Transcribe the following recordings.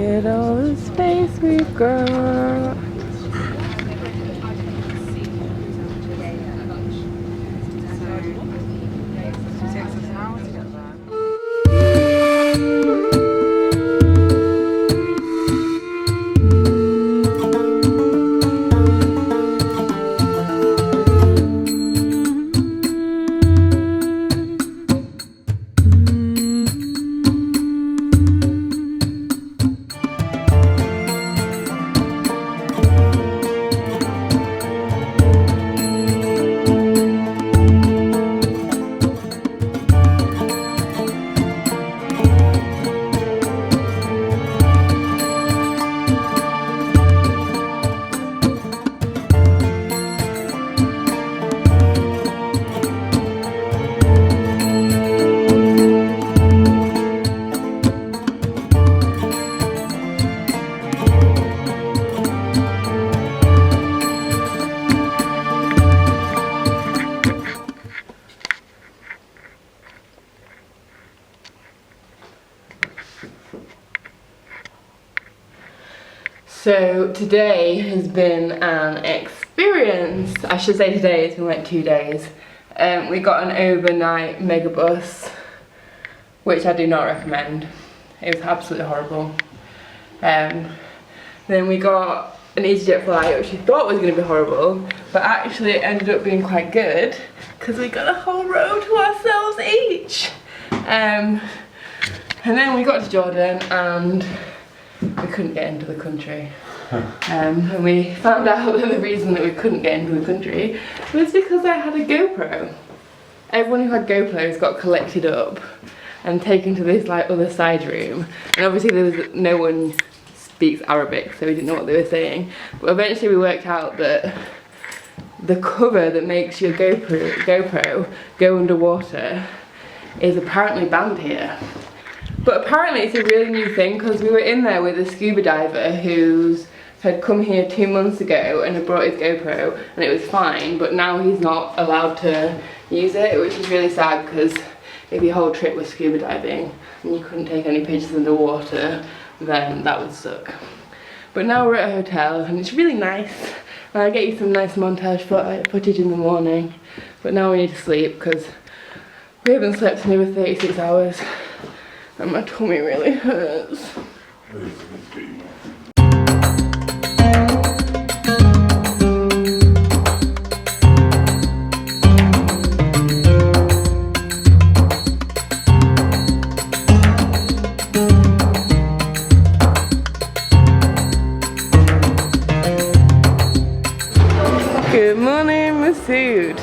at all the space we've got. So today has been an experience. I should say today, it's been like 2 days. We got an overnight megabus, which I do not recommend. It was absolutely horrible. Then we got an EasyJet flight, which we thought was going to be horrible, but actually it ended up being quite good because we got a whole row to ourselves each. And then we got to Jordan and we couldn't get into the country. And we found out that the reason that we couldn't get into the country was because I had a GoPro. Everyone who had GoPros got collected up and taken to this like other side room. And obviously there was no one speaks Arabic, so we didn't know what they were saying. But eventually we worked out that the cover that makes your GoPro go underwater is apparently banned here. But apparently it's a really new thing because we were in there with a scuba diver who had come here 2 months ago and had brought his GoPro and it was fine, but now he's not allowed to use it, which is really sad because if your whole trip was scuba diving and you couldn't take any pictures underwater, then that would suck. But now we're at a hotel and it's really nice and I'll get you some nice montage footage in the morning. But now we need to sleep because we haven't slept in over 36 hours. And my tummy really hurts. Good morning, Masood.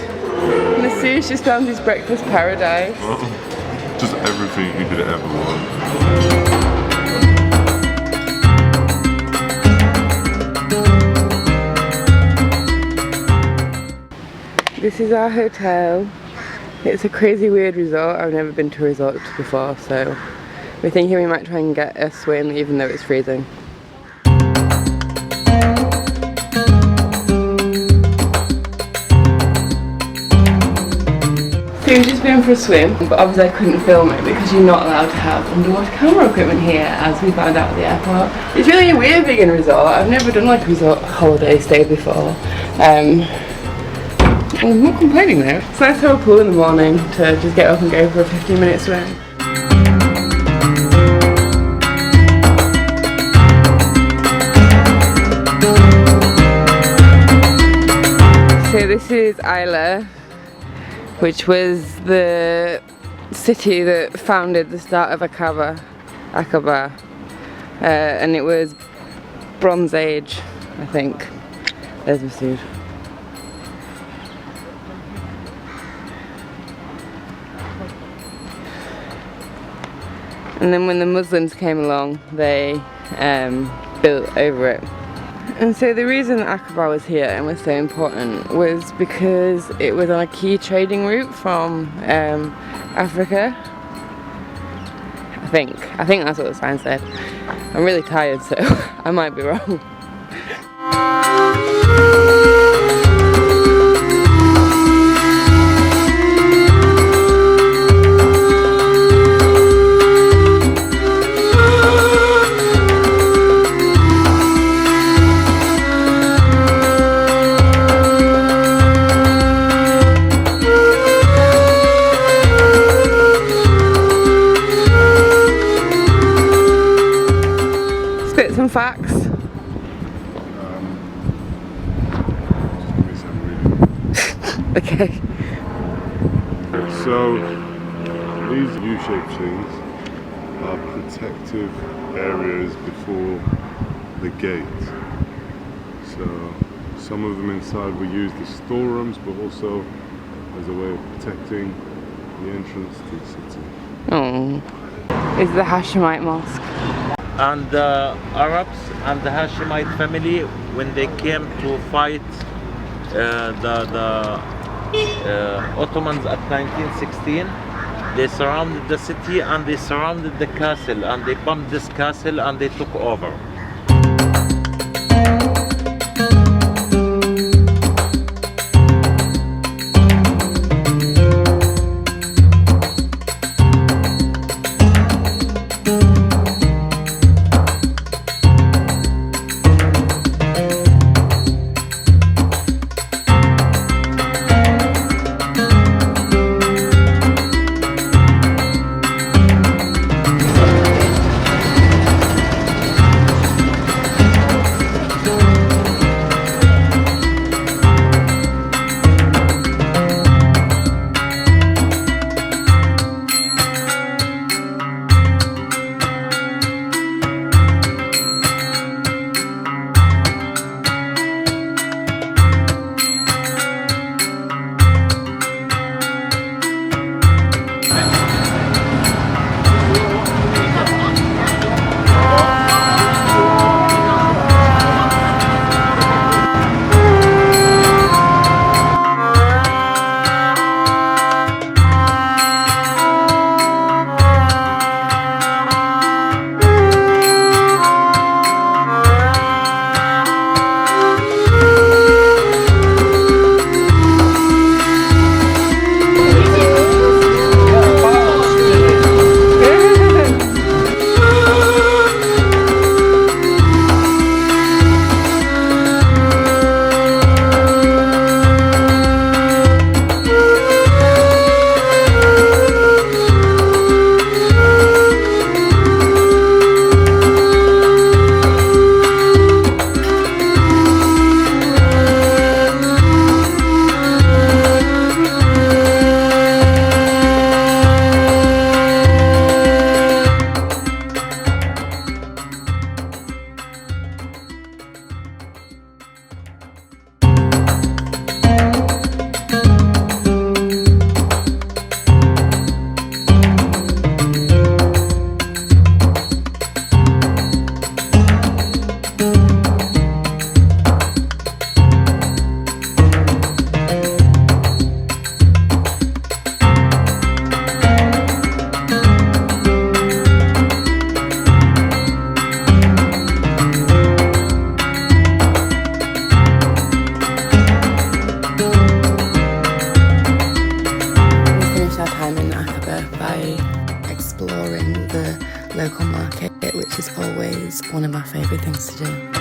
Masood's just found his breakfast paradise. Just everything you could ever want. This is our hotel. It's a crazy weird resort. I've never been to a resort before, so we're thinking we might try and get a swim even though it's freezing. So we've just been for a swim, but obviously I couldn't film it because you're not allowed to have underwater camera equipment here, as we found out at the airport. It's really weird being in a resort. I've never done like a resort holiday stay before. I'm not complaining though. It's nice to have a pool in the morning to just get up and go for a 15-minute swim. So this is Isla, which was the city that founded the start of Aqaba, and it was Bronze Age, I think. There's Masood. And then when the Muslims came along, they built over it. And so the reason that Aqaba was here and was so important was because it was on a key trading route from Africa. I think that's what the sign said. I'm really tired, so I might be wrong. some facts? Just give me some reading. Okay. So these U-shaped things are protective areas before the gate. So some of them inside were used as storerooms, but also as a way of protecting the entrance to the city. Oh, is the Hashemite mosque. And the Arabs and the Hashemite family, when they came to fight the Ottomans at 1916, they surrounded the city and they surrounded the castle and they bombed this castle and they took over. Exploring the local market, which is always one of my favourite things to do.